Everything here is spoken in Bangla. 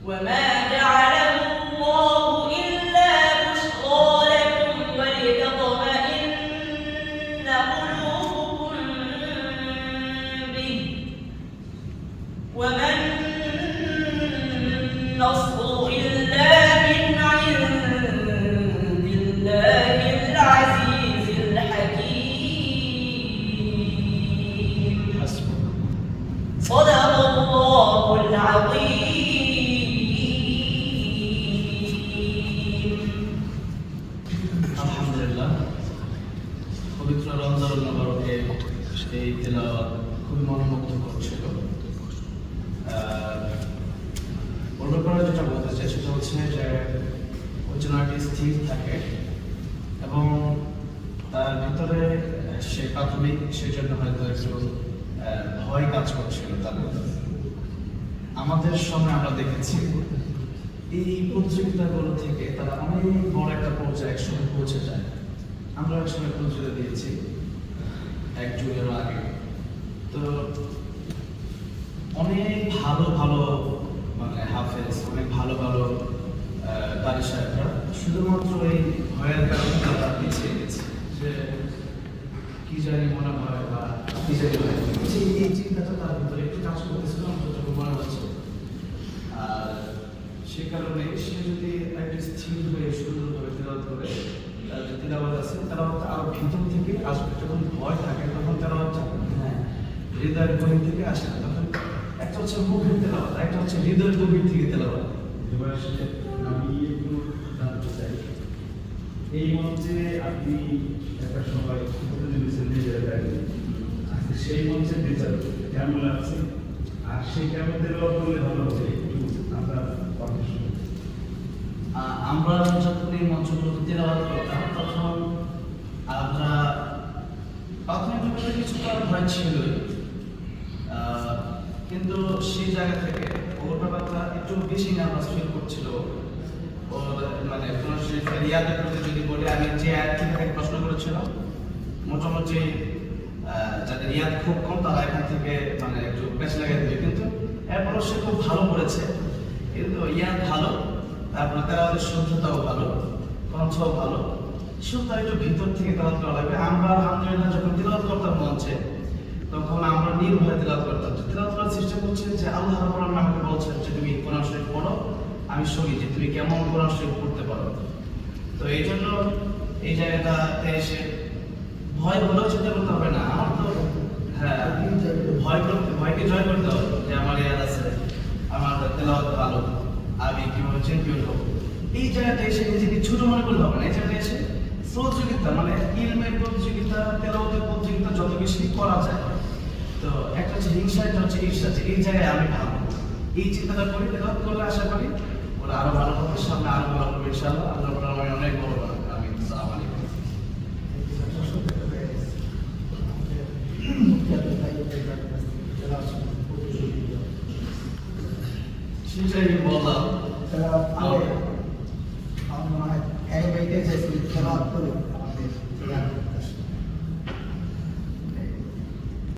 وما جعله الله إلا بشرى لكم ولتطمئن قلوبكم به وما النصر إلا من عند الله العزيز الحكيم صدق الله العظيم পবিত্র রমজান মুবারকে এই তেলাওয়াত খুবই মনোমুগ্ধকর ছিল। অন্য করে যেটা বলতে চাই সেটা হচ্ছে যে উচ্চারণটি স্থির থাকে এবং তার ভিতরে সে প্রাথমিক সেজন্য হয়তো একটু ভয় কাজ করছিল তার মধ্যে। আমাদের সময় আমরা দেখেছি এই প্রতিযোগিতাগুলো থেকে তারা অনেক বড় একটা পর্যায়ে একসময় পৌঁছে যায়। আমরা একসময় প্রতিযোগিতা দিয়েছি এক যুগের আগে, তো অনেক ভালো ভালো মানে হাফেজ, অনেক ভালো ভালো কারি সাহেবরা শুধুমাত্র এই ভয়ের কারণে তারা পিছিয়ে গেছে যে কি জানি মনে হয় বা কি জানি এই চিন্তাটা তার ভিতরে একটু কাজ করতেছিল যতটুকু মনে হচ্ছে। আর সে কারণে সে যদি একটা স্থির হয়ে সুন্দরভাবে তেলাওয়াত করে যে তেলাওয়াত আছে তেলাওয়াতটা আরো ভিতর থেকে আসবে। যখন ভয় থাকে তখন তেলাওয়াতটা হৃদয়ের গভীর থেকে আসে না, তখন একটা হচ্ছে মুখের তেলাওয়াত, একটা হচ্ছে হৃদয়ের গভীর থেকে তেলাওয়াত। এবার আমি একটু জানতে চাই, এই মঞ্চে আপনি একটা সময় সেই মঞ্চের বিচার কেমন লাগছে, আর সেই কেমন তেলাওয়াত করলে ভালো হবে একটু আপনার কথা শুনুন। আমরা যখন এই মঞ্চগুলোতে তেলাওয়াত করতাম তখন আমরা প্রাথমিকভাবে কিছুটা ভয় ছিলই, কিন্তু সেই জায়গা থেকে ওর ব্যাপারটা একটু বেশি নার্ভাস ফিল করছিল। ওর মানে কোনো রিয়াদের প্রতি যদি বলি, আমি যে আয়াতটি থেকে প্রশ্ন করেছিলাম মোটামুটি যাদের রিয়াদ খুব কম তারা এখান থেকে মানে একটু পেছ লাগাই দেবে, কিন্তু এরপরও সে খুব ভালো করেছে। কিন্তু ইয়াদ ভালো, তারপরে তেলাওয়াতের শুদ্ধতাও ভালো, কণ্ঠও ভালো, শুধু তার একটু ভিতর থেকে তেলাওয়াত করা লাগবে। আমরা আলহামদুলিল্লাহ যখন তেলাওয়াত করতাম মঞ্চে তখন আমরা নির্ভয়ে তেলাওয়াত করতাম। তেলাওয়াত করার চেষ্টা করছি যে আল্লাহ রাব্বুল আলামিন আমাকে বলছেন যে তুমি কোরআন শরীফ পড়ো, আমি শুনি যে তুমি কেমন কোরআন শরীফ পড়তে পারো। তো এই জন্য এই জায়গাটাতে এসে ভয় বলেও চিন্তা করতে হবে না। আমার তো ভয়কে জয় করতে হবে যে আমার ইয়াদ আছে, আমার তেলাওয়াত ভালো, আমি কিভাবে চ্যাম্পিয়ন হবো। এই জায়গাটা এসে নিজেকে ছোট মনে করতে হবে না। এই জায়গাটা এসে প্রতিযোগিতা মানে ইলমের প্রতিযোগিতা, তেলাওয়াতের প্রতিযোগিতা যত বেশি করা যায়, তো একটা হচ্ছে হিংসা, একটা হচ্ছে ঈর্ষা, এই জায়গায় আমি ভাবো এই চিন্তাটা করি। তেলাওয়াত করলে আশা করি ওরা আরো ভালো হবে, সামনে আরো ভালো হবে ইনশাআল্লাহ। আল্লাহ অনেক বড় হবে। আমি আসসালামু আলাইকুম। সেটাই বললাম। আমরা এক বাইকে তেলাওয়াত করি আমাদের